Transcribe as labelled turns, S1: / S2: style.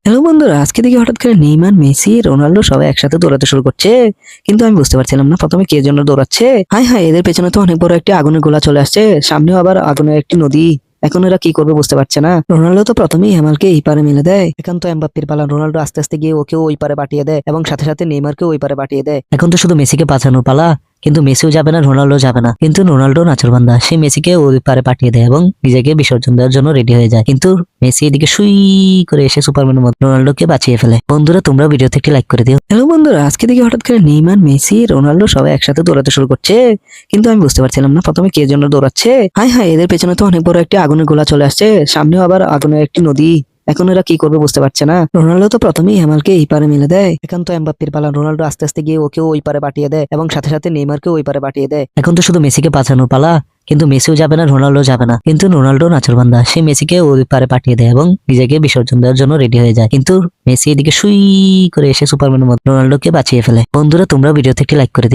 S1: Hello বন্ধুরা, আজকে দেখি হঠাৎ করে নেইমার, মেসি, রোনাল্ডো সবাই একসাথে দৌড়াতে শুরু করছে। কিন্তু আমি বুঝতে পারছিলাম না প্রথমে কে জন্য দৌড়াচ্ছে। হায় হায়, এদের পেছনে তো অনেক বড় একটি আগুনের গোলা চলে আসছে, সামনেও আবার আগুনের একটি নদী। এখন এরা কি করবে বুঝতে পারছে না। রোনাল্ডো তো প্রথমেই হেমালকে এই পারে মেলে দেয়। এখন তো এমবাপ্পের পালা। রোনাল্ডো আস্তে আস্তে গিয়ে ওকেও ওই পারে পাঠিয়ে দেয় এবং সাথে সাথে নেইমারকেও ওই পারে পাঠিয়ে দেয়। এখন তো শুধু মেসিকে বাঁচানোর পালা। কিন্তু মেসিও যাবে না, রোনাল্ডো যাবে না। কিন্তু রোনাল্ডো নাচরবান্দা, সে মেসিকে ওই পারে পাঠিয়ে দেয় এবং নিজেকে বিসর্জন দেওয়ার জন্য রেডি হয়ে যায়। কিন্তু মেসি এদিকে সুই করে এসে সুপারম্যানের মতো রোনাল্ডোকে বাঁচিয়ে ফেলে। বন্ধুরা, তোমরা ভিডিওতে একটি লাইক করে দিও। হ্যালো বন্ধুরা, আজকে দেখি হঠাৎ করে নেইমার, মেসি, রোনাল্ডো সবাই একসাথে দৌড়াতে শুরু করছে। কিন্তু আমি বুঝতে পারছিলাম না প্রথমে কে জন্য দৌড়াচ্ছে। হায় হায়, এদের পেছনে তো অনেক বড় একটি আগুনের গোলা চলে আসছে, সামনেও আবার আগুনের একটি নদী। এখন এরা কি করবে বুঝতে পারছে না। রোনাল্ডো তো প্রথমেই হেমালকে এই পারে মেলে দেয়। এখন তো এমবাপ্পের পালা। রোনাল্ডো আস্তে আস্তে গিয়ে ওকেও ওই পারে পাঠিয়ে দেয় এবং সাথে সাথে নেইমারকেও ওই পারে পাঠিয়ে দেয়। এখন তো শুধু মেসিকে বাঁচানোর পালা। কিন্তু মেসিও যাবে না, রোনাল্ডো যাবে না। কিন্তু রোনাল্ডো নাচরবান্দা, সে মেসিকে ওই পারে পাঠিয়ে দেয় এবং নিজেকে বিসর্জন দেওয়ার জন্য রেডি হয়ে যায়। কিন্তু মেসি এদিকে সুই করে এসে সুপারম্যানের মতো রোনাল্ডোকে বাঁচিয়ে ফেলে। বন্ধুরা, তোমরা ভিডিওতে একটি লাইক করে দিও।